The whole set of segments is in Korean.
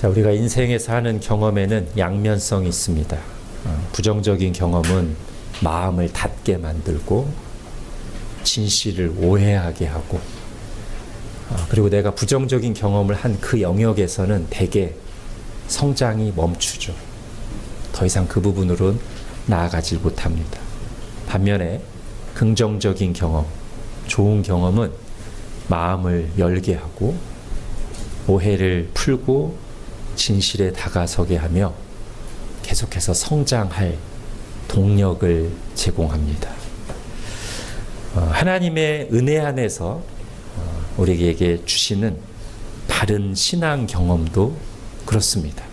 자, 우리가 인생에서 하는 경험에는 양면성이 있습니다. 부정적인 경험은 마음을 닫게 만들고 진실을 오해하게 하고, 그리고 내가 부정적인 경험을 한 그 영역에서는 대개 성장이 멈추죠. 더 이상 그 부분으로는 나아가질 못합니다. 반면에 긍정적인 경험, 좋은 경험은 마음을 열게 하고 오해를 풀고 진실에 다가서게 하며 계속해서 성장할 동력을 제공합니다. 하나님의 은혜 안에서 우리에게 주시는 바른 신앙 경험도 그렇습니다.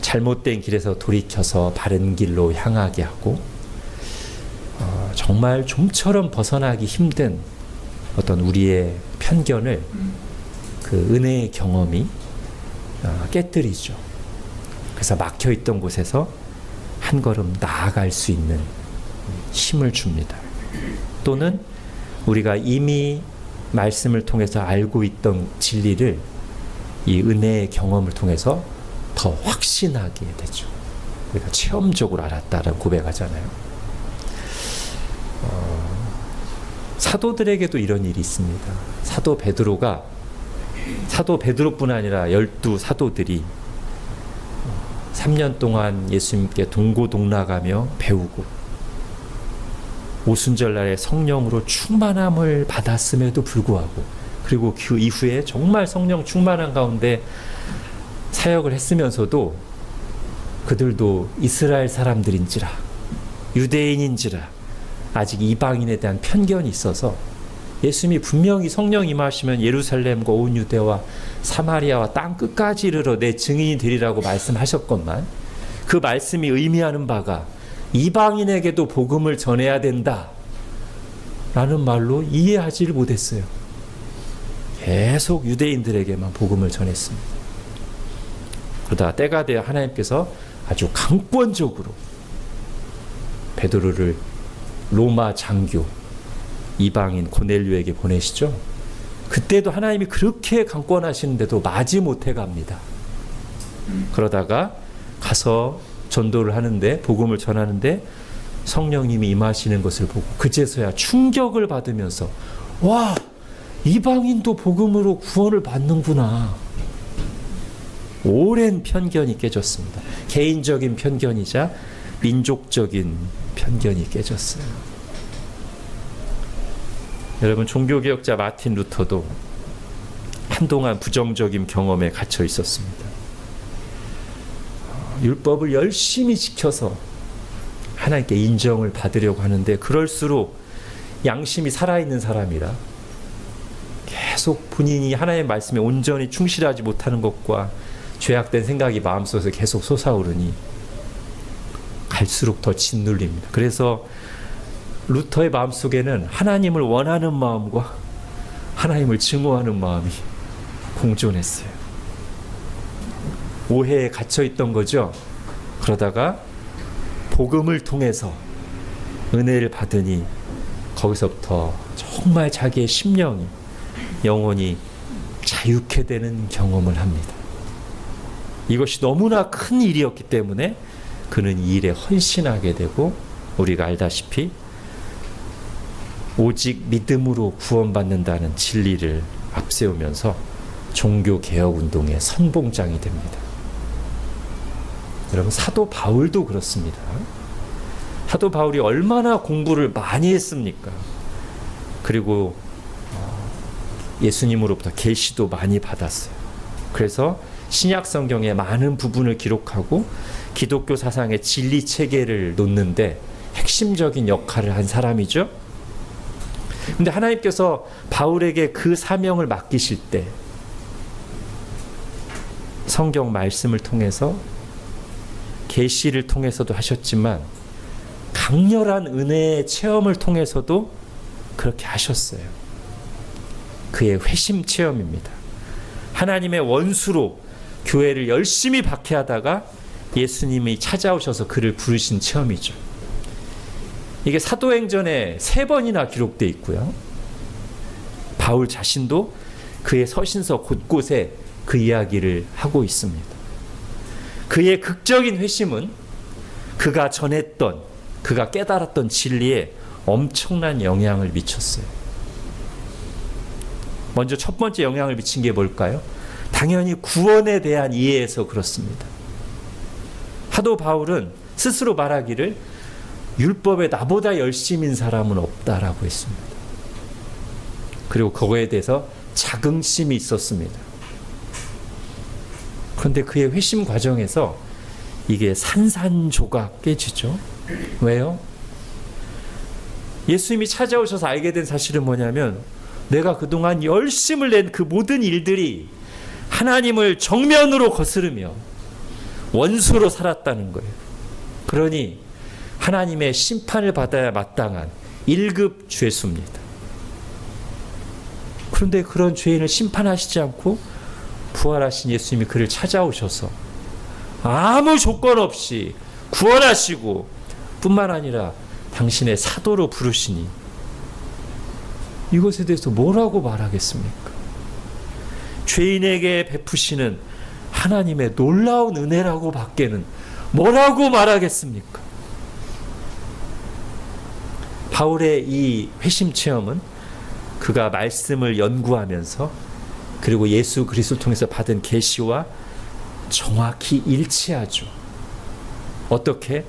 잘못된 길에서 돌이켜서 바른 길로 향하게 하고, 정말 좀처럼 벗어나기 힘든 어떤 우리의 편견을 그 은혜의 경험이 깨뜨리죠. 그래서 막혀있던 곳에서 한 걸음 나아갈 수 있는 힘을 줍니다. 또는 우리가 이미 말씀을 통해서 알고 있던 진리를 이 은혜의 경험을 통해서 더 확신하게 되죠. 우리가 체험적으로 알았다라고 고백하잖아요. 사도들에게도 이런 일이 있습니다. 사도 베드로뿐 아니라 12사도들이 3년 동안 예수님께 동고동락하며 배우고 오순절날에 성령으로 충만함을 받았음에도 불구하고, 그리고 그 이후에 정말 성령 충만한 가운데 사역을 했으면서도 그들도 이스라엘 사람들인지라 유대인인지라 아직 이방인에 대한 편견이 있어서 예수님이 분명히 성령 임하시면 예루살렘과 온 유대와 사마리아와 땅 끝까지 이르러 내 증인이 되리라고 말씀하셨건만, 그 말씀이 의미하는 바가 이방인에게도 복음을 전해야 된다 라는 말로 이해하지를 못했어요. 계속 유대인들에게만 복음을 전했습니다. 그러다가 때가 되어 하나님께서 아주 강권적으로 베드로를 로마 장교 이방인 고넬료에게 보내시죠. 그때도 하나님이 그렇게 강권하시는데도 마지못해 갑니다. 그러다가 가서 전도를 하는데, 복음을 전하는데 성령님이 임하시는 것을 보고 그제서야 충격을 받으면서, 와, 이방인도 복음으로 구원을 받는구나. 오랜 편견이 깨졌습니다. 개인적인 편견이자 민족적인 편견이 깨졌어요. 여러분, 종교개혁자 마틴 루터도 한동안 부정적인 경험에 갇혀 있었습니다. 율법을 열심히 지켜서 하나님께 인정을 받으려고 하는데, 그럴수록 양심이 살아있는 사람이라 계속 본인이 하나님의 말씀에 온전히 충실하지 못하는 것과 죄악된 생각이 마음속에서 계속 솟아오르니 갈수록 더 짓눌립니다. 그래서 루터의 마음속에는 하나님을 원하는 마음과 하나님을 증오하는 마음이 공존했어요. 오해에 갇혀있던 거죠. 그러다가 복음을 통해서 은혜를 받으니 거기서부터 정말 자기의 심령이, 영혼이 자유케 되는 경험을 합니다. 이것이 너무나 큰 일이었기 때문에 그는 이 일에 헌신하게 되고, 우리가 알다시피 오직 믿음으로 구원받는다는 진리를 앞세우면서 종교개혁운동의 선봉장이 됩니다. 여러분, 사도 바울도 그렇습니다. 사도 바울이 얼마나 공부를 많이 했습니까? 그리고 예수님으로부터 계시도 많이 받았어요. 그래서 신약 성경의 많은 부분을 기록하고 기독교 사상의 진리 체계를 놓는데 핵심적인 역할을 한 사람이죠. 근데 하나님께서 바울에게 그 사명을 맡기실 때 성경 말씀을 통해서, 계시를 통해서도 하셨지만 강렬한 은혜의 체험을 통해서도 그렇게 하셨어요. 그의 회심 체험입니다. 하나님의 원수로 교회를 열심히 박해하다가 예수님이 찾아오셔서 그를 부르신 체험이죠. 이게 사도행전에 3번이나 기록되어 있고요. 바울 자신도 그의 서신서 곳곳에 그 이야기를 하고 있습니다. 그의 극적인 회심은 그가 전했던, 그가 깨달았던 진리에 엄청난 영향을 미쳤어요. 먼저 첫 번째 영향을 미친 게 뭘까요? 당연히 구원에 대한 이해에서 그렇습니다. 사도 바울은 스스로 말하기를 율법에 나보다 열심인 사람은 없다라고 했습니다. 그리고 그거에 대해서 자긍심이 있었습니다. 그런데 그의 회심 과정에서 이게 산산조각 깨지죠. 왜요? 예수님이 찾아오셔서 알게 된 사실은 뭐냐면 내가 그동안 열심을 낸 그 모든 일들이 하나님을 정면으로 거스르며 원수로 살았다는 거예요. 그러니 하나님의 심판을 받아야 마땅한 1급 죄수입니다. 그런데 그런 죄인을 심판하시지 않고 부활하신 예수님이 그를 찾아오셔서 아무 조건 없이 구원하시고 뿐만 아니라 당신의 사도로 부르시니 이것에 대해서 뭐라고 말하겠습니까? 죄인에게 베푸시는 하나님의 놀라운 은혜라고 밖에는 뭐라고 말하겠습니까? 바울의 이 회심 체험은 그가 말씀을 연구하면서 그리고 예수 그리스도를 통해서 받은 계시와 정확히 일치하죠. 어떻게?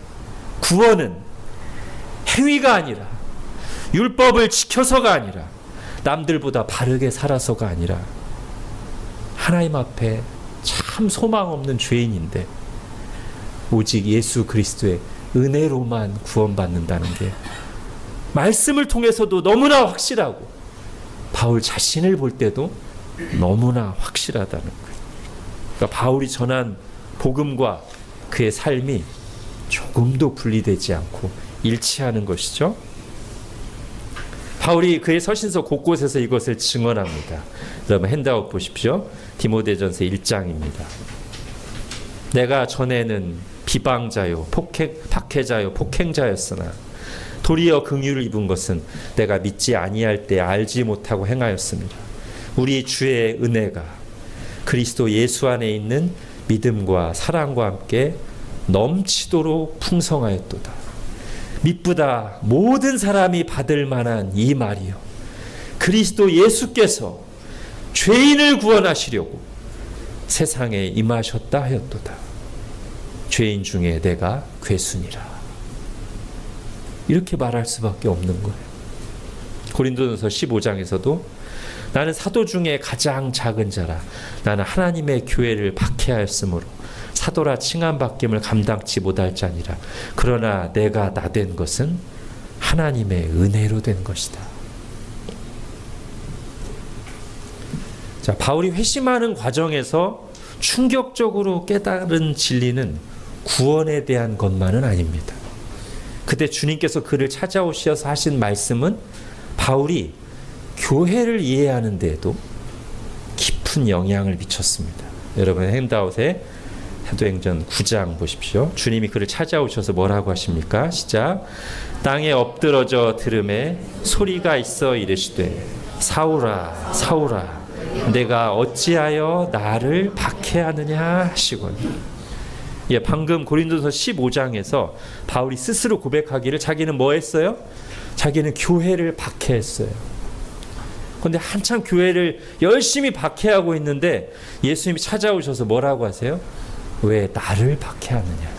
구원은 행위가 아니라 율법을 지켜서가 아니라 남들보다 바르게 살아서가 아니라 하나님 앞에 참 소망 없는 죄인인데 오직 예수 그리스도의 은혜로만 구원받는다는 게 말씀을 통해서도 너무나 확실하고 바울 자신을 볼 때도 너무나 확실하다는 거예요. 그러니까 바울이 전한 복음과 그의 삶이 조금도 분리되지 않고 일치하는 것이죠. 바울이 그의 서신서 곳곳에서 이것을 증언합니다. 여러분 핸드아웃 보십시오. 디모데전서 1장입니다. 내가 전에는 비방자요 박해자요 폭행자였으나 도리어 긍휼을 입은 것은 내가 믿지 아니할 때 알지 못하고 행하였습니다. 우리 주의 은혜가 그리스도 예수 안에 있는 믿음과 사랑과 함께 넘치도록 풍성하였도다. 미쁘다 모든 사람이 받을 만한 이 말이요 그리스도 예수께서 죄인을 구원하시려고 세상에 임하셨다 하였도다. 죄인 중에 내가 괴순이라. 이렇게 말할 수밖에 없는 거예요. 고린도전서 15장에서도 나는 사도 중에 가장 작은 자라 나는 하나님의 교회를 박해하였으므로 사도라 칭함받김을 감당치 못할 자니라. 그러나 내가 나된 것은 하나님의 은혜로 된 것이다. 자, 바울이 회심하는 과정에서 충격적으로 깨달은 진리는 구원에 대한 것만은 아닙니다. 그때 주님께서 그를 찾아오셔서 하신 말씀은 바울이 교회를 이해하는 데에도 깊은 영향을 미쳤습니다. 여러분 핸드아웃에 사도행전 9장 보십시오. 주님이 그를 찾아오셔서 뭐라고 하십니까? 시작. 땅에 엎드러져 들음에 소리가 있어 이르시되 사울아 사울아 내가 어찌하여 나를 박해하느냐 하시거니. 예, 방금 고린도서 15장에서 바울이 스스로 고백하기를 자기는 뭐 했어요? 자기는 교회를 박해했어요. 그런데 한참 교회를 열심히 박해하고 있는데 예수님이 찾아오셔서 뭐라고 하세요? 왜 나를 박해하느냐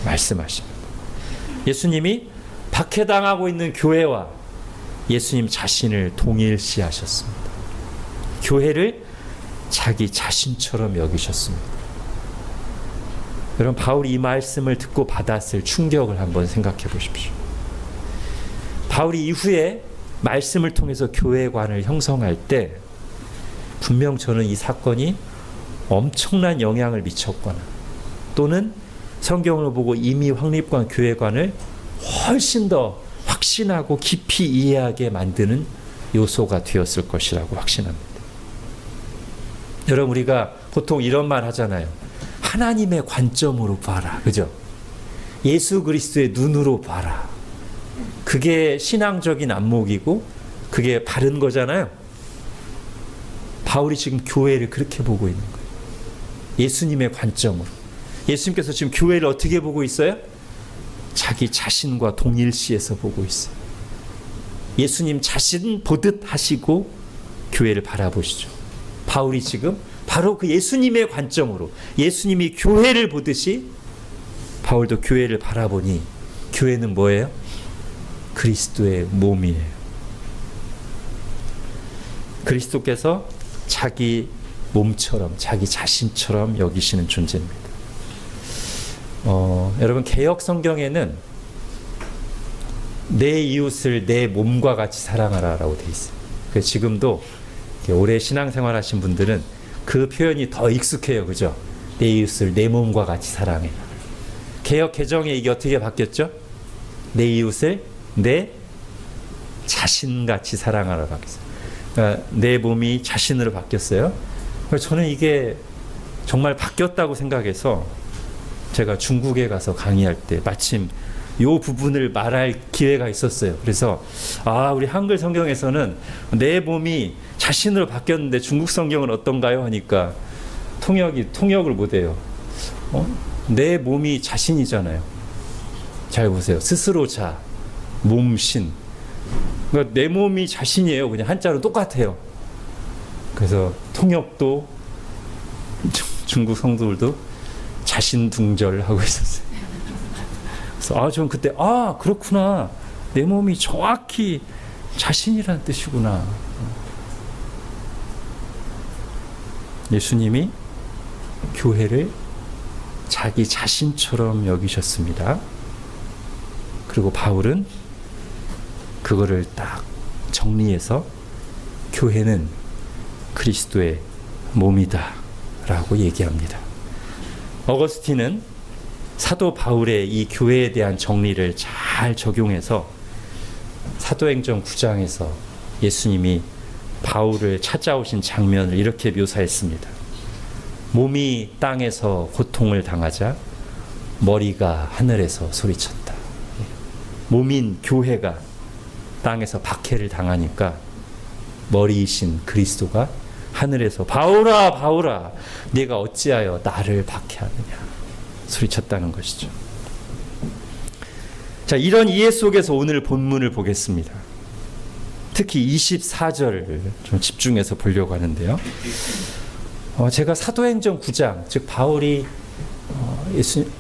말씀하십니다. 예수님이 박해당하고 있는 교회와 예수님 자신을 동일시하셨습니다. 교회를 자기 자신처럼 여기셨습니다. 여러분 바울이 이 말씀을 듣고 받았을 충격을 한번 생각해 보십시오. 바울이 이후에 말씀을 통해서 교회관을 형성할 때 분명 저는 이 사건이 엄청난 영향을 미쳤거나 또는 성경을 보고 이미 확립한 교회관을 훨씬 더 확신하고 깊이 이해하게 만드는 요소가 되었을 것이라고 확신합니다. 여러분 우리가 보통 이런 말 하잖아요. 하나님의 관점으로 봐라. 그죠? 예수 그리스도의 눈으로 봐라. 그게 신앙적인 안목이고 그게 바른 거잖아요. 바울이 지금 교회를 그렇게 보고 있는 거예요. 예수님의 관점으로. 예수님께서 지금 교회를 어떻게 보고 있어요? 자기 자신과 동일시해서 보고 있어요. 예수님 자신 보듯 하시고 교회를 바라보시죠. 바울이 지금 바로 그 예수님의 관점으로, 예수님이 교회를 보듯이 바울도 교회를 바라보니 교회는 뭐예요? 그리스도의 몸이에요. 그리스도께서 자기 몸처럼, 자기 자신처럼 여기시는 존재입니다. 여러분, 개역 성경에는 내 이웃을 내 몸과 같이 사랑하라라고 돼 있어요. 그래서 지금도 오래 신앙생활 하신 분들은 그 표현이 더 익숙해요. 그죠? 내 이웃을 내 몸과 같이 사랑해. 개역 개정에 이게 어떻게 바뀌었죠? 내 이웃을 내 자신같이 사랑하라고 바뀌었어요. 그러니까 내 몸이 자신으로 바뀌었어요. 그래서 저는 이게 정말 바뀌었다고 생각해서 제가 중국에 가서 강의할 때 마침 이 부분을 말할 기회가 있었어요. 그래서 우리 한글 성경에서는 내 몸이 자신으로 바뀌었는데 중국 성경은 어떤가요? 하니까 통역을 못해요. 내 몸이 자신이잖아요. 잘 보세요. 스스로 자, 몸, 신. 그러니까 내 몸이 자신이에요. 그냥 한자로 똑같아요. 그래서 통역도 중국 성도들도 자신둥절하고 있었어요. 그래서 저는 그때 그렇구나. 내 몸이 정확히 자신이라는 뜻이구나. 예수님이 교회를 자기 자신처럼 여기셨습니다. 그리고 바울은 그거를 딱 정리해서 교회는 그리스도의 몸이다 라고 얘기합니다. 어거스틴은 사도 바울의 이 교회에 대한 정리를 잘 적용해서 사도행전 9장에서 예수님이 바울을 찾아오신 장면을 이렇게 묘사했습니다. 몸이 땅에서 고통을 당하자 머리가 하늘에서 소리쳤다. 몸인 교회가 땅에서 박해를 당하니까 머리이신 그리스도가 하늘에서 바울아 바울아 네가 어찌하여 나를 박해하느냐 소리쳤다는 것이죠. 자, 이런 이해 속에서 오늘 본문을 보겠습니다. 특히 24절을 좀 집중해서 보려고 하는데요. 제가 사도행전 9장, 즉 바울이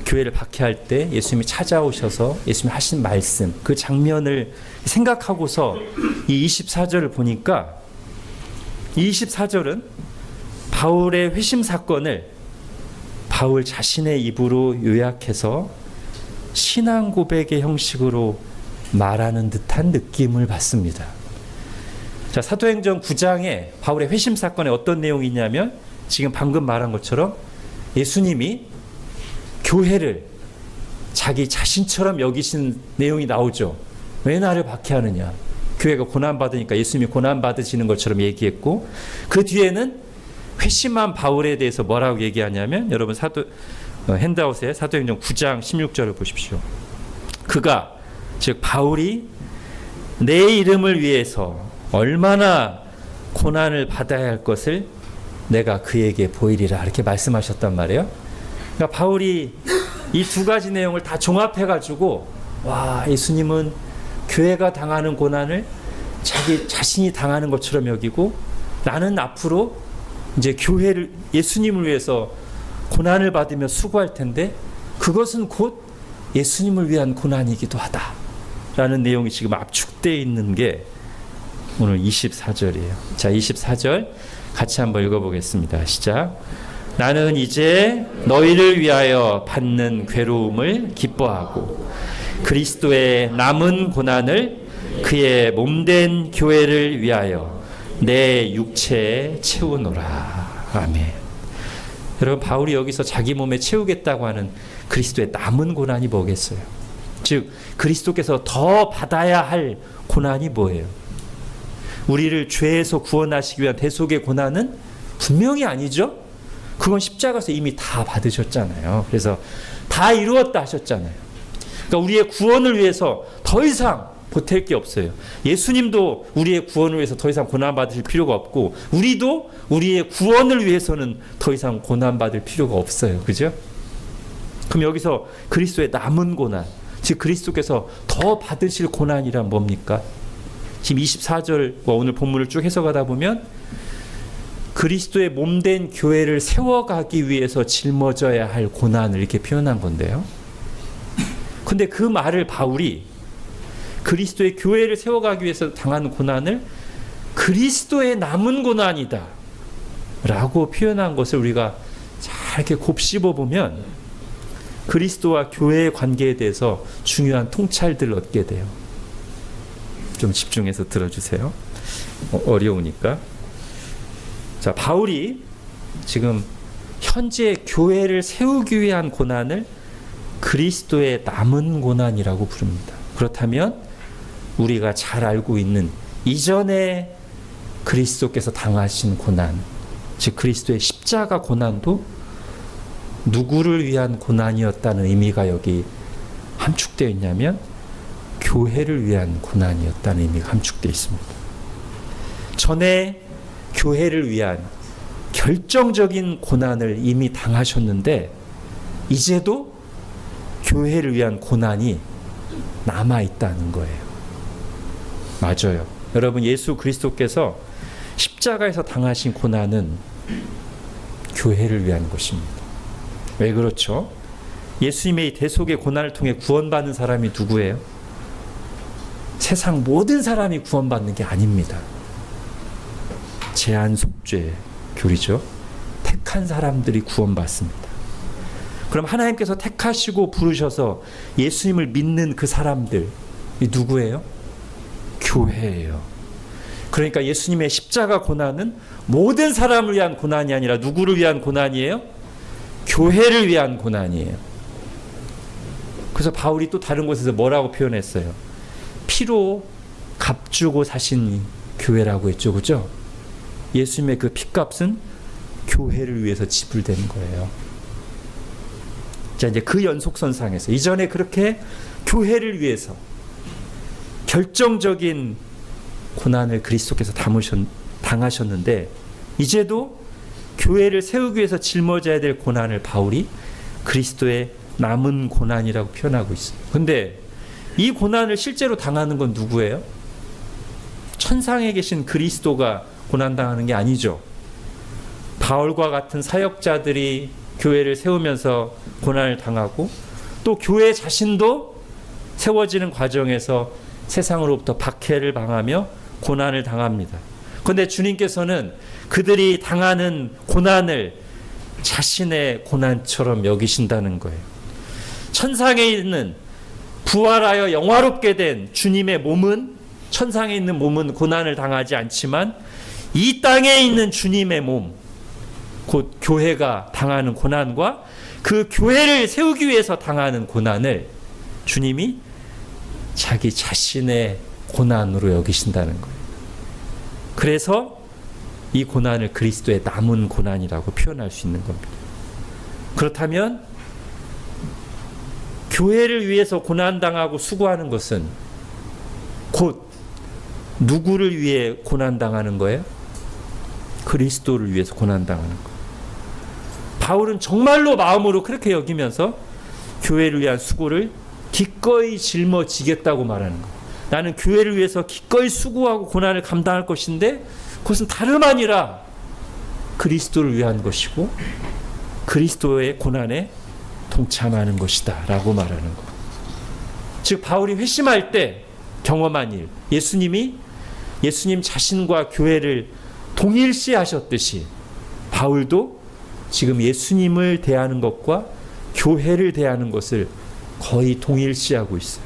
교회를 박해할 때 예수님이 찾아오셔서 예수님이 하신 말씀, 그 장면을 생각하고서 이 24절을 보니까 이 24절은 바울의 회심 사건을 바울 자신의 입으로 요약해서 신앙 고백의 형식으로 말하는 듯한 느낌을 받습니다. 자, 사도행전 9장에 바울의 회심 사건에 어떤 내용이 있냐면 지금 방금 말한 것처럼 예수님이 교회를 자기 자신처럼 여기신 내용이 나오죠. 왜 나를 박해하느냐. 교회가 고난받으니까 예수님이 고난받으시는 것처럼 얘기했고, 그 뒤에는 회심한 바울에 대해서 뭐라고 얘기하냐면, 여러분 핸드아웃에 사도행전 9장 16절을 보십시오. 그가, 즉 바울이 내 이름을 위해서 얼마나 고난을 받아야 할 것을 내가 그에게 보이리라 이렇게 말씀하셨단 말이에요. 그러니까 바울이 이 두 가지 내용을 다 종합해가지고 예수님은 교회가 당하는 고난을 자기 자신이 당하는 것처럼 여기고, 나는 앞으로 이제 교회를 예수님을 위해서 고난을 받으며 수고할 텐데 그것은 곧 예수님을 위한 고난이기도 하다라는 내용이 지금 압축되어 있는 게 오늘 24절이에요. 자, 24절 같이 한번 읽어보겠습니다. 시작. 나는 이제 너희를 위하여 받는 괴로움을 기뻐하고 그리스도의 남은 고난을 그의 몸된 교회를 위하여 내 육체에 채우노라. 아멘. 여러분, 바울이 여기서 자기 몸에 채우겠다고 하는 그리스도의 남은 고난이 뭐겠어요? 즉 그리스도께서 더 받아야 할 고난이 뭐예요? 우리를 죄에서 구원하시기 위한 대속의 고난은 분명히 아니죠. 그건 십자가에서 이미 다 받으셨잖아요. 그래서 다 이루었다 하셨잖아요. 그러니까 우리의 구원을 위해서 더 이상 보탤 게 없어요. 예수님도 우리의 구원을 위해서 더 이상 고난받을 필요가 없고, 우리도 우리의 구원을 위해서는 더 이상 고난받을 필요가 없어요. 그죠? 그럼 여기서 그리스도의 남은 고난, 즉 그리스도께서 더 받으실 고난이란 뭡니까? 지금 24절과 오늘 본문을 쭉 해석하다 보면 그리스도의 몸된 교회를 세워가기 위해서 짊어져야 할 고난을 이렇게 표현한 건데요. 근데 그 말을 바울이 그리스도의 교회를 세워가기 위해서 당하는 고난을 그리스도의 남은 고난이다 라고 표현한 것을 우리가 잘 이렇게 곱씹어 보면 그리스도와 교회의 관계에 대해서 중요한 통찰들을 얻게 돼요. 좀 집중해서 들어주세요. 어려우니까. 자, 바울이 지금 현재 교회를 세우기 위한 고난을 그리스도의 남은 고난이라고 부릅니다. 그렇다면 우리가 잘 알고 있는 이전에 그리스도께서 당하신 고난, 즉 그리스도의 십자가 고난도 누구를 위한 고난이었다는 의미가 여기 함축되어 있냐면 교회를 위한 고난이었다는 의미가 함축되어 있습니다. 전에 교회를 위한 결정적인 고난을 이미 당하셨는데 이제도 교회를 위한 고난이 남아있다는 거예요. 맞아요. 여러분, 예수 그리스도께서 십자가에서 당하신 고난은 교회를 위한 것입니다. 왜 그렇죠? 예수님의 대속의 고난을 통해 구원받는 사람이 누구예요? 세상 모든 사람이 구원받는 게 아닙니다. 제한 속죄 교리죠. 택한 사람들이 구원받습니다. 그럼 하나님께서 택하시고 부르셔서 예수님을 믿는 그 사람들이 누구예요? 교회예요. 그러니까 예수님의 십자가 고난은 모든 사람을 위한 고난이 아니라 누구를 위한 고난이에요? 교회를 위한 고난이에요. 그래서 바울이 또 다른 곳에서 뭐라고 표현했어요? 피로 값주고 사신 교회라고 했죠. 그죠? 예수님의 그 피값은 교회를 위해서 지불된 거예요. 자, 이제 그 연속선상에서 이전에 그렇게 교회를 위해서 결정적인 고난을 그리스도께서 당하셨는데 이제도 교회를 세우기 위해서 짊어져야 될 고난을 바울이 그리스도의 남은 고난이라고 표현하고 있습니다. 근데 이 고난을 실제로 당하는 건 누구예요? 천상에 계신 그리스도가 고난당하는 게 아니죠. 바울과 같은 사역자들이 교회를 세우면서 고난을 당하고 또 교회 자신도 세워지는 과정에서 세상으로부터 박해를 당하며 고난을 당합니다. 그런데 주님께서는 그들이 당하는 고난을 자신의 고난처럼 여기신다는 거예요. 천상에 있는 부활하여 영화롭게 된 주님의 몸은, 천상에 있는 몸은 고난을 당하지 않지만 이 땅에 있는 주님의 몸, 곧 교회가 당하는 고난과 그 교회를 세우기 위해서 당하는 고난을 주님이 자기 자신의 고난으로 여기신다는 거예요. 그래서 이 고난을 그리스도의 남은 고난이라고 표현할 수 있는 겁니다. 그렇다면 교회를 위해서 고난당하고 수고하는 것은 곧 누구를 위해 고난당하는 거예요? 그리스도를 위해서 고난당하는 거예요. 바울은 정말로 마음으로 그렇게 여기면서 교회를 위한 수고를 기꺼이 짊어지겠다고 말하는 거예요. 나는 교회를 위해서 기꺼이 수고하고 고난을 감당할 것인데 그것은 다름 아니라 그리스도를 위한 것이고 그리스도의 고난에 동참하는 것이다 라고 말하는 것. 즉 바울이 회심할 때 경험한 일, 예수님 자신과 교회를 동일시하셨듯이 바울도 지금 예수님을 대하는 것과 교회를 대하는 것을 거의 동일시하고 있어요.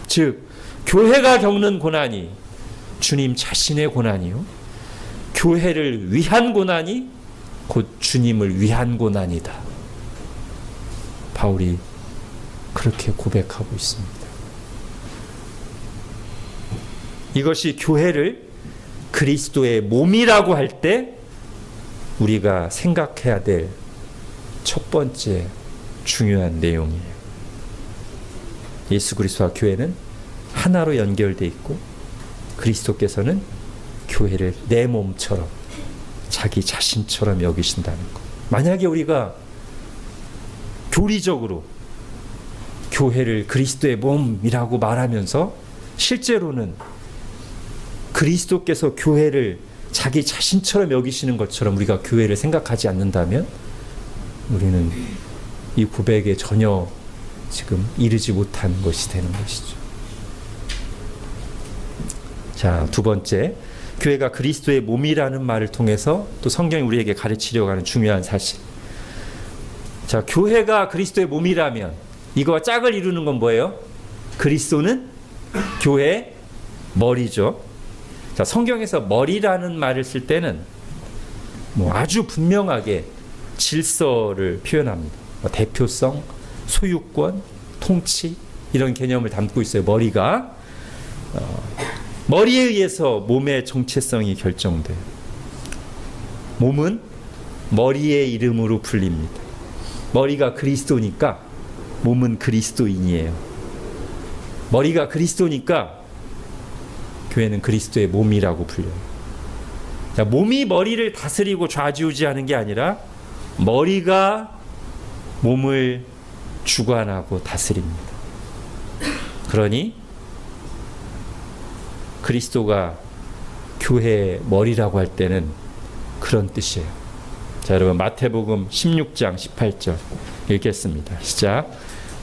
즉 교회가 겪는 고난이 주님 자신의 고난이요, 교회를 위한 고난이 곧 주님을 위한 고난이다. 바울이 그렇게 고백하고 있습니다. 이것이 교회를 그리스도의 몸이라고 할 때 우리가 생각해야 될 첫 번째 중요한 내용이에요. 예수 그리스도와 교회는 하나로 연결돼 있고 그리스도께서는 교회를 내 몸처럼 자기 자신처럼 여기신다는 것. 만약에 우리가 교리적으로 교회를 그리스도의 몸이라고 말하면서 실제로는 그리스도께서 교회를 자기 자신처럼 여기시는 것처럼 우리가 교회를 생각하지 않는다면 우리는 이 고백에 전혀 지금 이르지 못한 것이 되는 것이죠. 자, 두 번째, 교회가 그리스도의 몸이라는 말을 통해서 또 성경이 우리에게 가르치려고 하는 중요한 사실. 자, 교회가 그리스도의 몸이라면 이거와 짝을 이루는 건 뭐예요? 그리스도는 교회의 머리죠. 자, 성경에서 머리라는 말을 쓸 때는 아주 분명하게 질서를 표현합니다. 대표성, 소유권, 통치 이런 개념을 담고 있어요. 머리가 머리에 의해서 몸의 정체성이 결정돼요. 몸은 머리의 이름으로 불립니다. 머리가 그리스도니까 몸은 그리스도인이에요. 머리가 그리스도니까 교회는 그리스도의 몸이라고 불려요. 자, 몸이 머리를 다스리고 좌지우지하는 게 아니라 머리가 몸을 주관하고 다스립니다. 그러니 그리스도가 교회의 머리라고 할 때는 그런 뜻이에요. 자, 여러분 마태복음 16장 18절 읽겠습니다. 시작.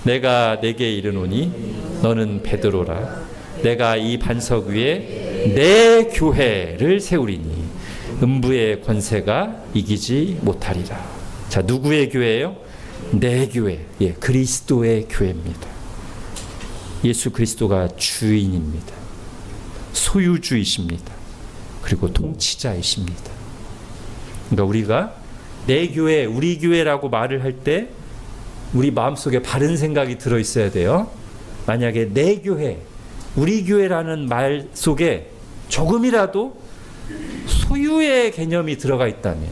내가 내게 이르노니 너는 베드로라. 내가 이 반석 위에 내 교회를 세우리니 음부의 권세가 이기지 못하리라. 자, 누구의 교회예요? 내 교회. 예, 그리스도의 교회입니다. 예수 그리스도가 주인입니다. 소유주이십니다. 그리고 통치자이십니다. 그러니까 우리가 내 교회, 우리 교회라고 말을 할 때 우리 마음속에 바른 생각이 들어있어야 돼요. 만약에 내 교회, 우리 교회라는 말 속에 조금이라도 소유의 개념이 들어가 있다면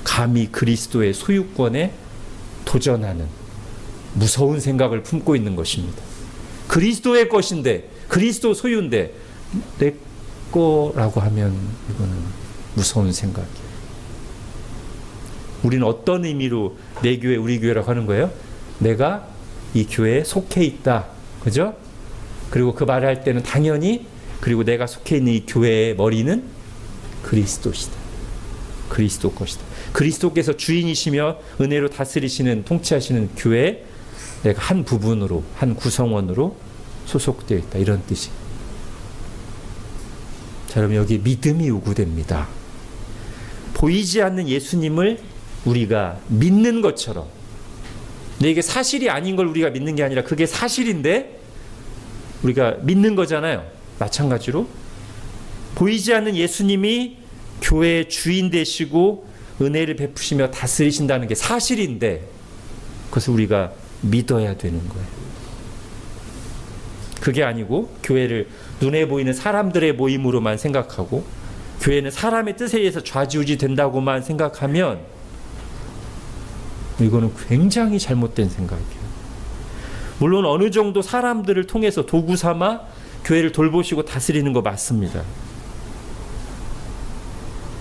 감히 그리스도의 소유권에 도전하는 무서운 생각을 품고 있는 것입니다. 그리스도의 것인데, 그리스도 소유인데 내 거라고 하면 이거는 무서운 생각이에요. 우리는 어떤 의미로 내 교회, 우리 교회라고 하는 거예요? 내가 이 교회에 속해 있다. 그죠? 그리고 그 말을 할 때는 당연히 그리고 내가 속해 있는 이 교회의 머리는 그리스도시다. 그리스도 것이다. 그리스도께서 주인이시며 은혜로 다스리시는 통치하시는 교회에 내가 한 부분으로, 한 구성원으로 소속되어 있다. 이런 뜻이. 자, 그럼 여기 믿음이 요구됩니다. 보이지 않는 예수님을 우리가 믿는 것처럼, 근데 이게 사실이 아닌 걸 우리가 믿는 게 아니라 그게 사실인데 우리가 믿는 거잖아요. 마찬가지로 보이지 않는 예수님이 교회의 주인 되시고 은혜를 베푸시며 다스리신다는 게 사실인데 그것을 우리가 믿어야 되는 거예요. 그게 아니고 교회를 눈에 보이는 사람들의 모임으로만 생각하고 교회는 사람의 뜻에 의해서 좌지우지 된다고만 생각하면 이거는 굉장히 잘못된 생각이에요. 물론 어느 정도 사람들을 통해서 도구 삼아 교회를 돌보시고 다스리는 거 맞습니다.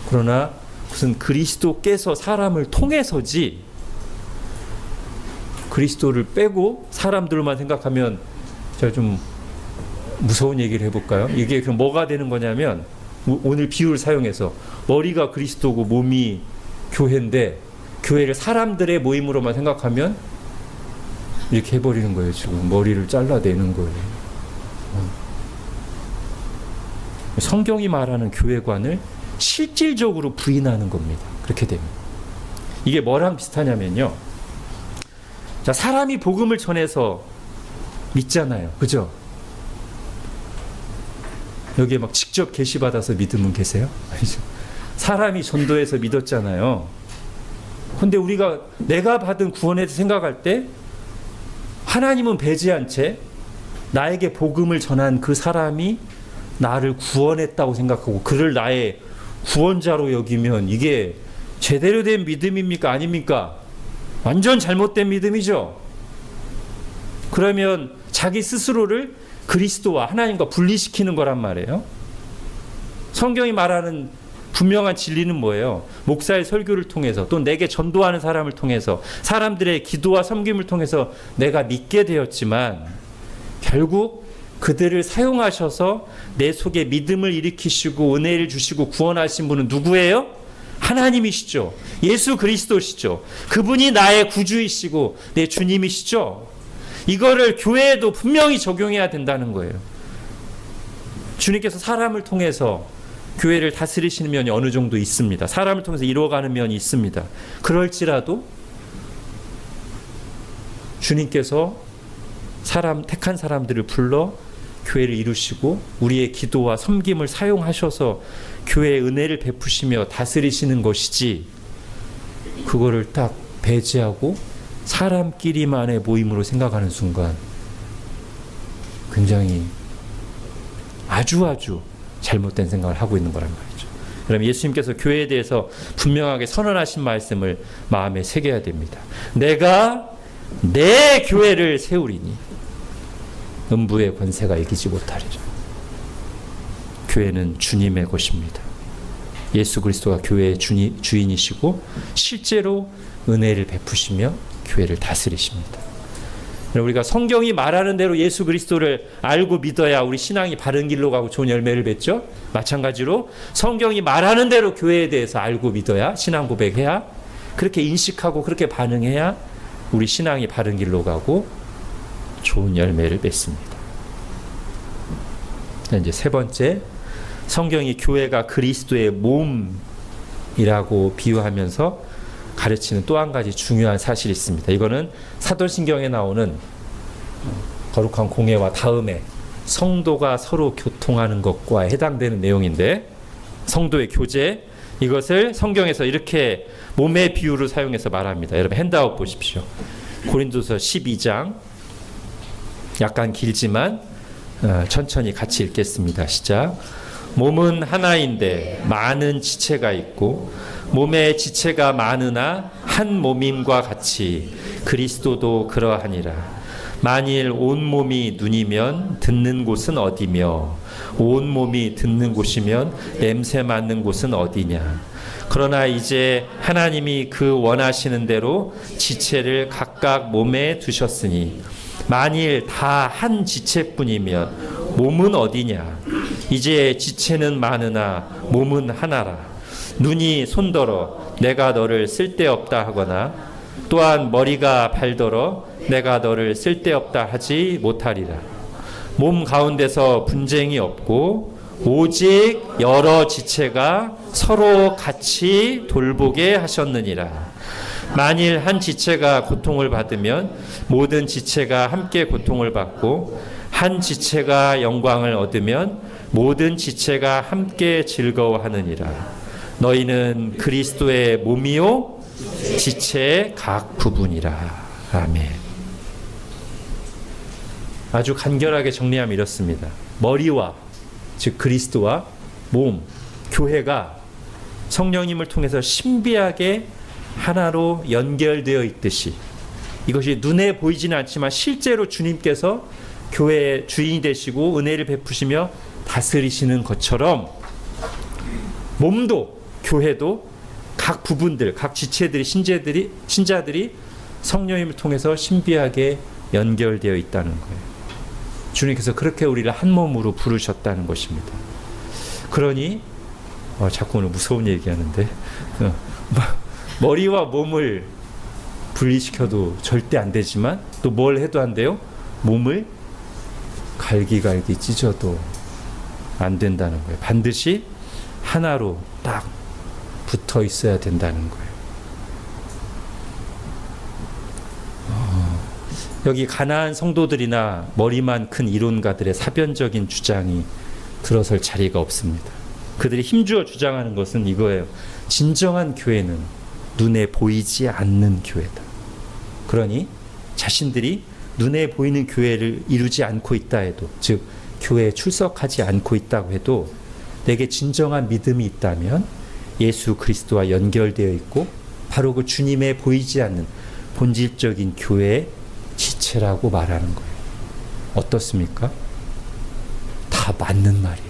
그러나 무슨 그리스도께서 사람을 통해서지 그리스도를 빼고 사람들만 생각하면 제가 좀 무서운 얘기를 해볼까요? 이게 그럼 뭐가 되는 거냐면 오늘 비유를 사용해서 머리가 그리스도고 몸이 교회인데 교회를 사람들의 모임으로만 생각하면 이렇게 해버리는 거예요. 지금 머리를 잘라내는 거예요. 성경이 말하는 교회관을 실질적으로 부인하는 겁니다. 그렇게 되면 이게 뭐랑 비슷하냐면요. 자, 사람이 복음을 전해서 믿잖아요. 그죠? 여기에 막 직접 계시받아서 믿은 분 계세요? 사람이 전도해서 믿었잖아요. 근데 우리가 내가 받은 구원에 대해서 생각할 때 하나님은 배제한 채 나에게 복음을 전한 그 사람이 나를 구원했다고 생각하고 그를 나의 구원자로 여기면 이게 제대로 된 믿음입니까? 아닙니까? 완전 잘못된 믿음이죠. 그러면 자기 스스로를 그리스도와 하나님과 분리시키는 거란 말이에요. 성경이 말하는 분명한 진리는 뭐예요? 목사의 설교를 통해서 또 내게 전도하는 사람을 통해서 사람들의 기도와 섬김을 통해서 내가 믿게 되었지만 결국 그들을 사용하셔서 내 속에 믿음을 일으키시고 은혜를 주시고 구원하신 분은 누구예요? 하나님이시죠. 예수 그리스도시죠. 그분이 나의 구주이시고 내 주님이시죠. 이거를 교회에도 분명히 적용해야 된다는 거예요. 주님께서 사람을 통해서 교회를 다스리시는 면이 어느 정도 있습니다. 사람을 통해서 이루어가는 면이 있습니다. 그럴지라도 주님께서 택한 사람들을 불러 교회를 이루시고 우리의 기도와 섬김을 사용하셔서 교회의 은혜를 베푸시며 다스리시는 것이지, 그거를 딱 배제하고 사람끼리만의 모임으로 생각하는 순간 굉장히 아주 잘못된 생각을 하고 있는 거란 말이죠. 그럼 예수님께서 교회에 대해서 분명하게 선언하신 말씀을 마음에 새겨야 됩니다. 내가 내 교회를 세우리니 음부의 권세가 이기지 못하리라. 교회는 주님의 것입니다. 예수 그리스도가 교회의 주인이시고 실제로 은혜를 베푸시며 교회를 다스리십니다. 우리가 성경이 말하는 대로 예수 그리스도를 알고 믿어야 우리 신앙이 바른 길로 가고 좋은 열매를 맺죠. 마찬가지로 성경이 말하는 대로 교회에 대해서 알고 믿어야, 신앙 고백해야, 그렇게 인식하고 그렇게 반응해야 우리 신앙이 바른 길로 가고 좋은 열매를 맺습니다. 이제 세 번째, 성경이 교회가 그리스도의 몸이라고 비유하면서 가르치는 또 한 가지 중요한 사실이 있습니다. 이거는 사도신경에 나오는 거룩한 공예와 다음에 성도가 서로 교통하는 것과 해당되는 내용인데, 성도의 교제, 이것을 성경에서 이렇게 몸의 비유를 사용해서 말합니다. 여러분 핸드아웃 보십시오. 고린도서 12장, 약간 길지만 천천히 같이 읽겠습니다. 시작. 몸은 하나인데 많은 지체가 있고 몸의 지체가 많으나 한 몸임과 같이 그리스도도 그러하니라. 만일 온 몸이 눈이면 듣는 곳은 어디며 온 몸이 듣는 곳이면 냄새 맡는 곳은 어디냐. 그러나 이제 하나님이 그 원하시는 대로 지체를 각각 몸에 두셨으니 만일 다 한 지체뿐이면 몸은 어디냐. 이제 지체는 많으나 몸은 하나라. 눈이 손더러 내가 너를 쓸데없다 하거나 또한 머리가 발더러 내가 너를 쓸데없다 하지 못하리라. 몸 가운데서 분쟁이 없고 오직 여러 지체가 서로 같이 돌보게 하셨느니라. 만일 한 지체가 고통을 받으면 모든 지체가 함께 고통을 받고 한 지체가 영광을 얻으면 모든 지체가 함께 즐거워하느니라. 너희는 그리스도의 몸이요 지체의 각 부분이라. 아멘. 아주 간결하게 정리하면 이렇습니다. 머리와, 즉 그리스도와 몸, 교회가 성령님을 통해서 신비하게 하나로 연결되어 있듯이, 이것이 눈에 보이지는 않지만 실제로 주님께서 교회의 주인이 되시고 은혜를 베푸시며 다스리시는 것처럼 몸도, 교회도 각 부분들, 각 지체들이, 신자들이 성령님을 통해서 신비하게 연결되어 있다는 거예요. 주님께서 그렇게 우리를 한 몸으로 부르셨다는 것입니다. 그러니 자꾸 오늘 무서운 얘기하는데 머리와 몸을 분리시켜도 절대 안 되지만 또 뭘 해도 안 돼요? 몸을 갈기갈기 찢어도 안 된다는 거예요. 반드시 하나로 딱 붙어 있어야 된다는 거예요. 여기 가나안 성도들이나 머리만 큰 이론가들의 사변적인 주장이 들어설 자리가 없습니다. 그들이 힘주어 주장하는 것은 이거예요. 진정한 교회는 눈에 보이지 않는 교회다. 그러니 자신들이 눈에 보이는 교회를 이루지 않고 있다 해도, 즉 교회에 출석하지 않고 있다고 해도 내게 진정한 믿음이 있다면 예수 그리스도와 연결되어 있고 바로 그 주님의 보이지 않는 본질적인 교회의 지체라고 말하는 거예요. 어떻습니까? 다 맞는 말이에요.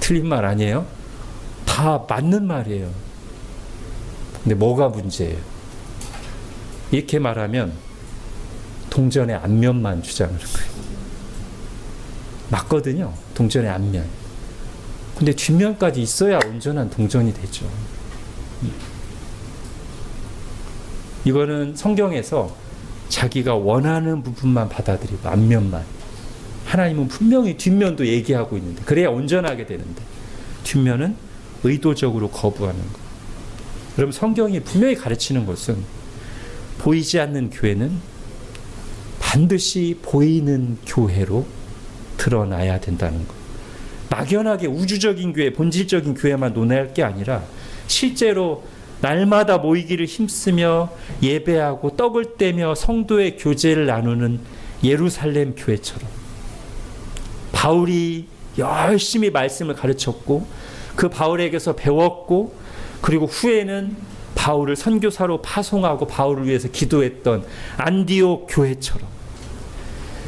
틀린 말 아니에요? 다 맞는 말이에요. 근데 뭐가 문제예요? 이렇게 말하면 동전의 앞면만 주장하는 거예요. 맞거든요. 동전의 앞면. 근데 뒷면까지 있어야 온전한 동전이 되죠. 이거는 성경에서 자기가 원하는 부분만 받아들이고 앞면만. 하나님은 분명히 뒷면도 얘기하고 있는데 그래야 온전하게 되는데 뒷면은 의도적으로 거부하는 거. 여러분 성경이 분명히 가르치는 것은 보이지 않는 교회는 반드시 보이는 교회로 드러나야 된다는 거. 막연하게 우주적인 교회, 본질적인 교회만 논할 게 아니라 실제로 날마다 모이기를 힘쓰며 예배하고 떡을 떼며 성도의 교제를 나누는 예루살렘 교회처럼 바울이 열심히 말씀을 가르쳤고 그 바울에게서 배웠고 그리고 후에는 바울을 선교사로 파송하고 바울을 위해서 기도했던 안디옥 교회처럼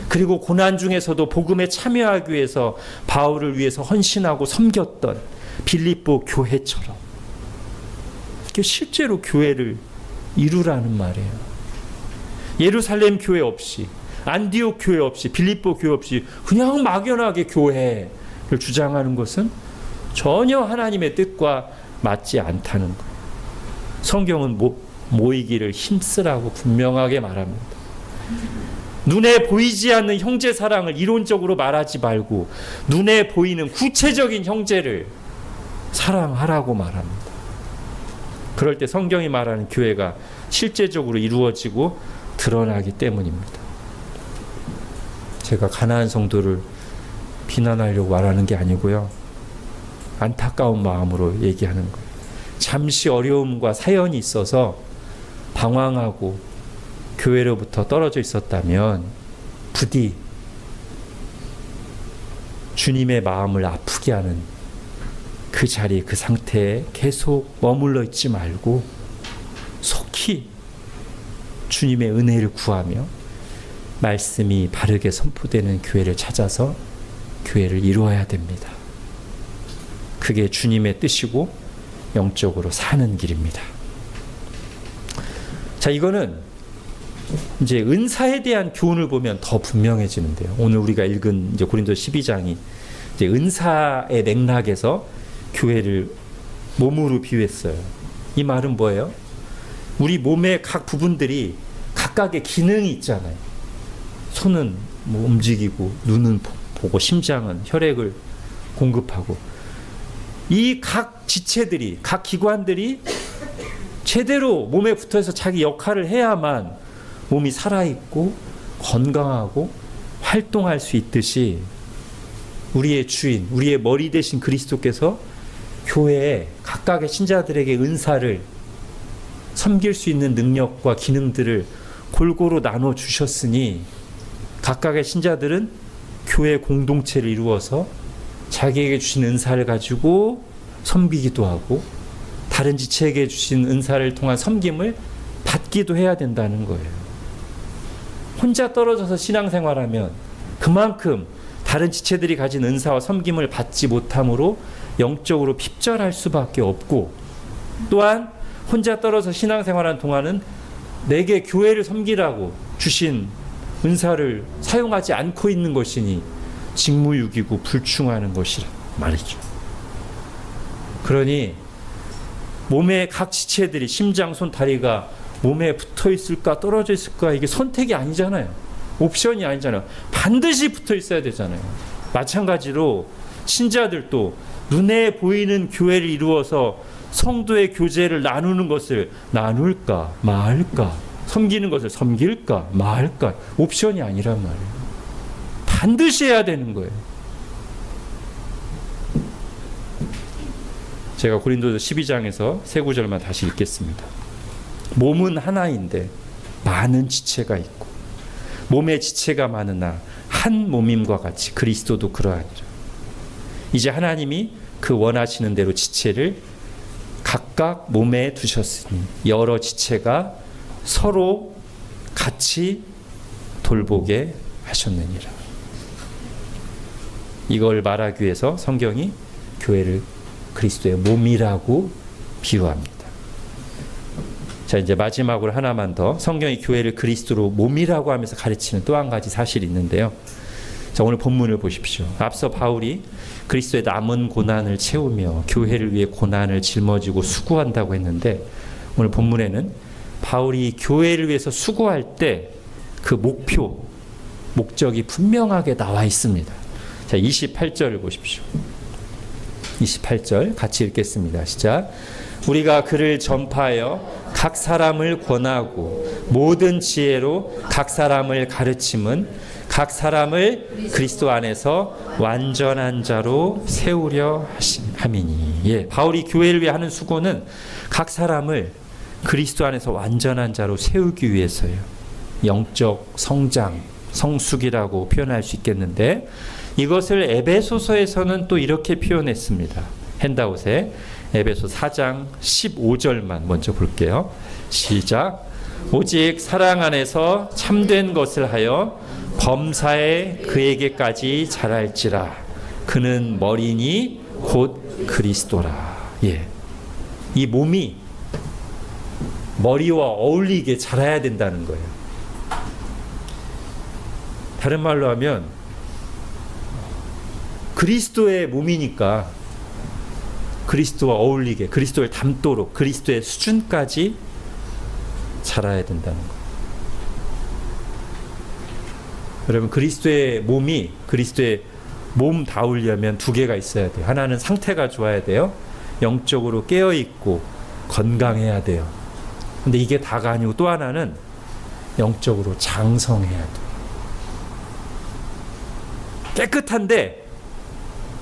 그리고 고난 중에서도 복음에 참여하기 위해서 바울을 위해서 헌신하고 섬겼던 빌립보 교회처럼 실제로 교회를 이루라는 말이에요. 예루살렘 교회 없이 안디옥 교회 없이 빌립보 교회 없이 그냥 막연하게 교회를 주장하는 것은 전혀 하나님의 뜻과 맞지 않다는 거예요. 성경은 모이기를 힘쓰라고 분명하게 말합니다. 눈에 보이지 않는 형제 사랑을 이론적으로 말하지 말고 눈에 보이는 구체적인 형제를 사랑하라고 말합니다. 그럴 때 성경이 말하는 교회가 실제적으로 이루어지고 드러나기 때문입니다. 제가 가나안 성도를 비난하려고 말하는 게 아니고요. 안타까운 마음으로 얘기하는 거예요. 잠시 어려움과 사연이 있어서 방황하고 교회로부터 떨어져 있었다면 부디 주님의 마음을 아프게 하는 그 자리, 그 상태에 계속 머물러 있지 말고 속히 주님의 은혜를 구하며 말씀이 바르게 선포되는 교회를 찾아서 교회를 이루어야 됩니다. 그게 주님의 뜻이고 영적으로 사는 길입니다. 자, 이거는 이제 은사에 대한 교훈을 보면 더 분명해지는데요. 오늘 우리가 읽은 이제 고린도서 12장이 이제 은사의 맥락에서 교회를 몸으로 비유했어요. 이 말은 뭐예요? 우리 몸의 각 부분들이 각각의 기능이 있잖아요. 손은 뭐 움직이고, 눈은 보고, 심장은 혈액을 공급하고, 이 각 지체들이, 각 기관들이 제대로 몸에 붙어서 자기 역할을 해야만 몸이 살아있고 건강하고 활동할 수 있듯이 우리의 주인, 우리의 머리 대신 그리스도께서 교회에 각각의 신자들에게 은사를 섬길 수 있는 능력과 기능들을 골고루 나눠 주셨으니 각각의 신자들은 교회 공동체를 이루어서 자기에게 주신 은사를 가지고 섬기기도 하고 다른 지체에게 주신 은사를 통한 섬김을 받기도 해야 된다는 거예요. 혼자 떨어져서 신앙생활하면 그만큼 다른 지체들이 가진 은사와 섬김을 받지 못함으로 영적으로 핍절할 수밖에 없고, 또한 혼자 떨어져 신앙생활하는 동안은 내게 교회를 섬기라고 주신 은사를 사용하지 않고 있는 것이니 직무유기고 불충하는 것이라 말이죠. 그러니 몸의 각 지체들이 심장, 손, 다리가 몸에 붙어 있을까 떨어져 있을까 이게 선택이 아니잖아요. 옵션이 아니잖아요. 반드시 붙어 있어야 되잖아요. 마찬가지로 신자들도 눈에 보이는 교회를 이루어서 성도의 교제를 나누는 것을 나눌까 말까, 섬기는 것을 섬길까 말까 옵션이 아니란 말이에요. 반드시 해야 되는 거예요. 제가 고린도서 12장에서 세 구절만 다시 읽겠습니다. 몸은 하나인데 많은 지체가 있고 몸의 지체가 많으나 한 몸임과 같이 그리스도도 그러하니라. 이제 하나님이 그 원하시는 대로 지체를 각각 몸에 두셨으니 여러 지체가 서로 같이 돌보게 하셨느니라. 이걸 말하기 위해서 성경이 교회를 그리스도의 몸이라고 비유합니다. 자, 이제 마지막으로 하나만 더, 성경이 교회를 그리스도로 몸이라고 하면서 가르치는 또 한 가지 사실이 있는데요. 자, 오늘 본문을 보십시오. 앞서 바울이 그리스도의 남은 고난을 채우며 교회를 위해 고난을 짊어지고 수고한다고 했는데, 오늘 본문에는 바울이 교회를 위해서 수고할 때 그 목적이 분명하게 나와 있습니다. 자, 28절을 보십시오. 28절 같이 읽겠습니다. 시작. 우리가 그를 전파하여 각 사람을 권하고 모든 지혜로 각 사람을 가르침은 각 사람을 그리스도 안에서 완전한 자로 세우려 함이니. 예, 바울이 교회를 위해 하는 수고는 각 사람을 그리스도 안에서 완전한 자로 세우기 위해서요. 영적 성장, 성숙이라고 표현할 수 있겠는데, 이것을 에베소서에서는 또 이렇게 표현했습니다. 핸드아웃에 에베소 4장 15절만 먼저 볼게요. 시작. 오직 사랑 안에서 참된 것을 하여 범사에 그에게까지 자랄지라. 그는 머리니 곧 그리스도라. 예, 이 몸이 머리와 어울리게 자라야 된다는 거예요. 다른 말로 하면 그리스도의 몸이니까 그리스도와 어울리게, 그리스도를 닮도록 그리스도의 수준까지 자라야 된다는 거예요. 여러분, 그리스도의 몸이 그리스도의 몸다우려면 두 개가 있어야 돼요. 하나는 상태가 좋아야 돼요. 영적으로 깨어있고 건강해야 돼요. 근데 이게 다가 아니고 또 하나는 영적으로 장성해야 돼요. 깨끗한데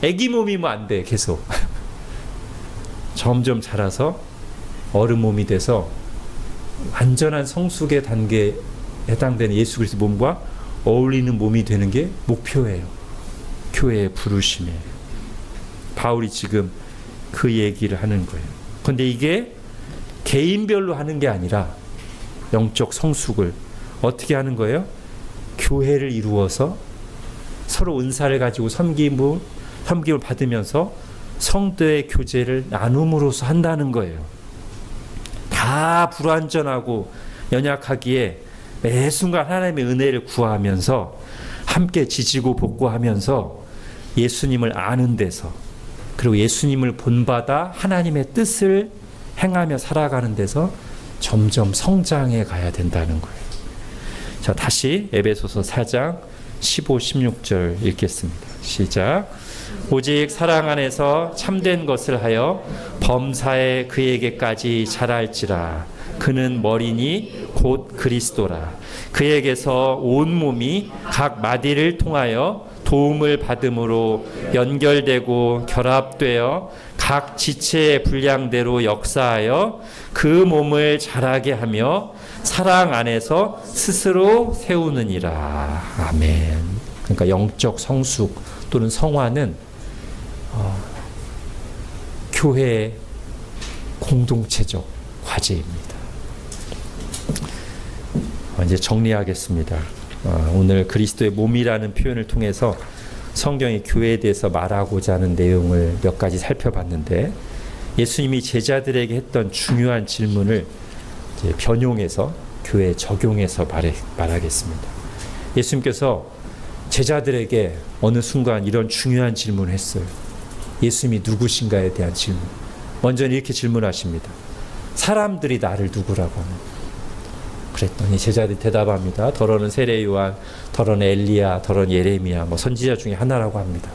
애기 몸이면 안 돼. 계속 점점 자라서 어른 몸이 돼서 완전한 성숙의 단계에 해당되는 예수 그리스도 몸과 어울리는 몸이 되는 게 목표예요. 교회의 부르심이에요. 바울이 지금 그 얘기를 하는 거예요. 그런데 이게 개인별로 하는 게 아니라 영적 성숙을 어떻게 하는 거예요? 교회를 이루어서 서로 은사를 가지고 섬김을 받으면서 성도의 교제를 나눔으로써 한다는 거예요. 다 불완전하고 연약하기에 매 순간 하나님의 은혜를 구하면서 함께 지지고 볶고하면서 예수님을 아는 데서, 그리고 예수님을 본받아 하나님의 뜻을 행하며 살아가는 데서 점점 성장해 가야 된다는 거예요. 자, 다시 에베소서 4장 15, 16절 읽겠습니다. 시작. 오직 사랑 안에서 참된 것을 하여 범사에 그에게까지 자랄지라. 그는 머리니 곧 그리스도라. 그에게서 온 몸이 각 마디를 통하여 도움을 받음으로 연결되고 결합되어 각 지체의 분량대로 역사하여 그 몸을 자라게 하며 사랑 안에서 스스로 세우느니라. 아멘. 그러니까 영적 성숙 또는 성화는 교회의 공동체적 과제입니다. 이제 정리하겠습니다. 오늘 그리스도의 몸이라는 표현을 통해서 성경이 교회에 대해서 말하고자 하는 내용을 몇 가지 살펴봤는데, 예수님이 제자들에게 했던 중요한 질문을 이제 변용해서 교회에 적용해서 말하겠습니다. 예수님께서 제자들에게 어느 순간 이런 중요한 질문을 했어요. 예수님이 누구신가에 대한 질문. 먼저는 이렇게 질문하십니다. 사람들이 나를 누구라고 하는? 그랬더니 제자들이 대답합니다. 더러는 세례 요한, 더러는 엘리야, 더러는 예레미야, 선지자 중에 하나라고 합니다.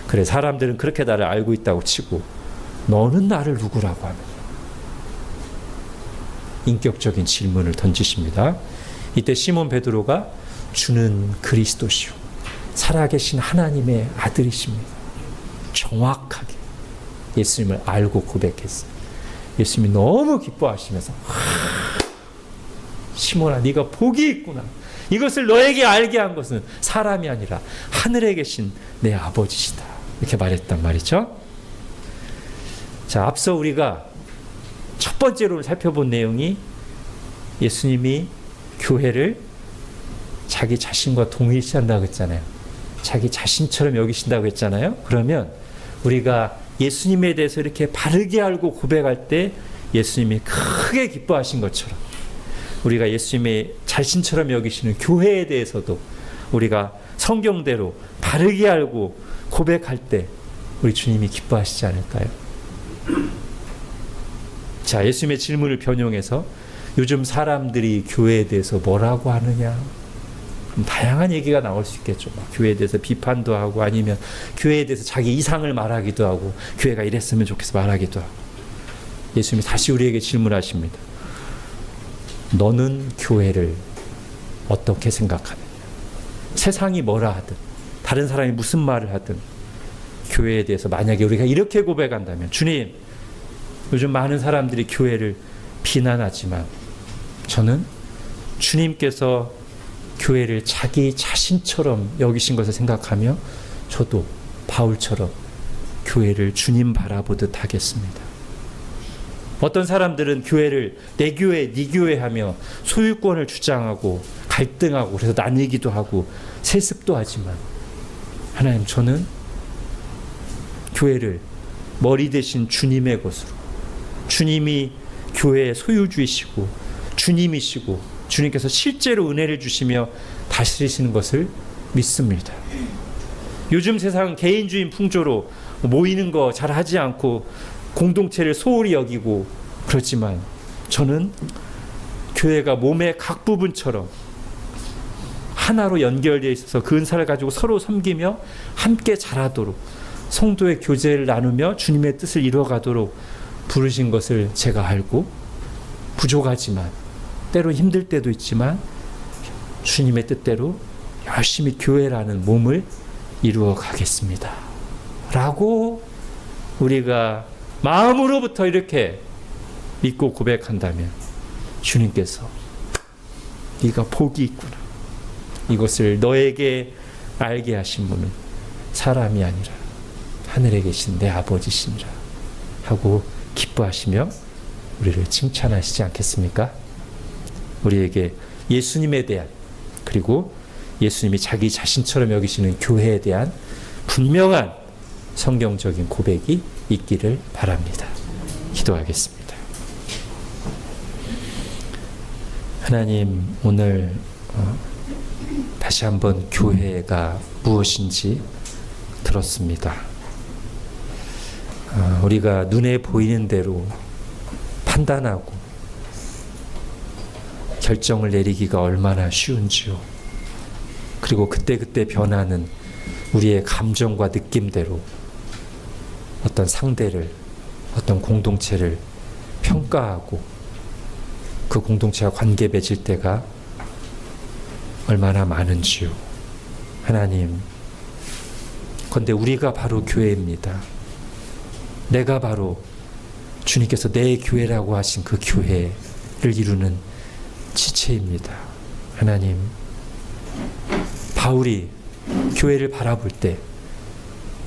그래, 사람들은 그렇게 나를 알고 있다고 치고 너는 나를 누구라고 하느냐? 인격적인 질문을 던지십니다. 이때 시몬 베드로가 주는 그리스도시오, 살아계신 하나님의 아들이십니다. 정확하게 예수님을 알고 고백했어요. 예수님이 너무 기뻐하시면서 시몬아, 네가 복이 있구나. 이것을 너에게 알게 한 것은 사람이 아니라 하늘에 계신 내 아버지시다. 이렇게 말했단 말이죠. 자, 앞서 우리가 첫 번째로 살펴본 내용이 예수님이 교회를 자기 자신과 동일시한다고 했잖아요. 자기 자신처럼 여기신다고 했잖아요. 그러면 우리가 예수님에 대해서 이렇게 바르게 알고 고백할 때 예수님이 크게 기뻐하신 것처럼 우리가 예수님의 자신처럼 여기시는 교회에 대해서도 우리가 성경대로 바르게 알고 고백할 때 우리 주님이 기뻐하시지 않을까요? 자, 예수님의 질문을 변형해서 요즘 사람들이 교회에 대해서 뭐라고 하느냐, 다양한 얘기가 나올 수 있겠죠. 교회에 대해서 비판도 하고 아니면 교회에 대해서 자기 이상을 말하기도 하고 교회가 이랬으면 좋겠어 말하기도 하고. 예수님이 다시 우리에게 질문하십니다. 너는 교회를 어떻게 생각하느냐? 세상이 뭐라 하든 다른 사람이 무슨 말을 하든 교회에 대해서 만약에 우리가 이렇게 고백한다면, 주님, 요즘 많은 사람들이 교회를 비난하지만 저는 주님께서 교회를 자기 자신처럼 여기신 것을 생각하며 저도 바울처럼 교회를 주님 바라보듯 하겠습니다. 어떤 사람들은 교회를 내 교회, 네 교회 하며 소유권을 주장하고 갈등하고 그래서 나뉘기도 하고 세습도 하지만, 하나님, 저는 교회를 머리 대신 주님의 것으로, 주님이 교회의 소유주이시고 주님이시고 주님께서 실제로 은혜를 주시며 다스리시는 것을 믿습니다. 요즘 세상은 개인주의 풍조로 모이는 거 잘 하지 않고 공동체를 소홀히 여기고 그렇지만, 저는 교회가 몸의 각 부분처럼 하나로 연결되어 있어서 그 은사를 가지고 서로 섬기며 함께 자라도록, 성도의 교제를 나누며 주님의 뜻을 이루어가도록 부르신 것을 제가 알고, 부족하지만 때로 힘들 때도 있지만 주님의 뜻대로 열심히 교회라는 몸을 이루어 가겠습니다 라고 우리가 마음으로부터 이렇게 믿고 고백한다면, 주님께서 네가 복이 있구나, 이것을 너에게 알게 하신 분은 사람이 아니라 하늘에 계신 내 아버지시니라 하고 기뻐하시며 우리를 칭찬하시지 않겠습니까? 우리에게 예수님에 대한, 그리고 예수님이 자기 자신처럼 여기시는 교회에 대한 분명한 성경적인 고백이 있기를 바랍니다. 기도하겠습니다. 하나님, 오늘 다시 한번 교회가 무엇인지 들었습니다. 우리가 눈에 보이는 대로 판단하고 결정을 내리기가 얼마나 쉬운지요. 그리고 그때그때 변하는 우리의 감정과 느낌대로 어떤 상대를, 어떤 공동체를 평가하고 그 공동체와 관계 맺을 때가 얼마나 많은지요. 하나님, 그런데 우리가 바로 교회입니다. 내가 바로 주님께서 내 교회라고 하신 그 교회를 이루는 지체입니다. 하나님, 바울이 교회를 바라볼 때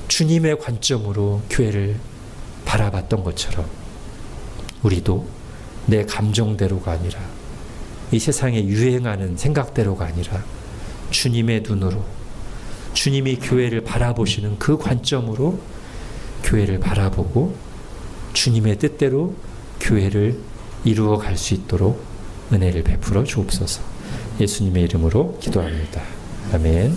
주님의 관점으로 교회를 바라봤던 것처럼 우리도 내 감정대로가 아니라 이 세상에 유행하는 생각대로가 아니라 주님의 눈으로, 주님이 교회를 바라보시는 그 관점으로 교회를 바라보고 주님의 뜻대로 교회를 이루어 갈 수 있도록 은혜를 베풀어 주옵소서. 예수님의 이름으로 기도합니다. 아멘.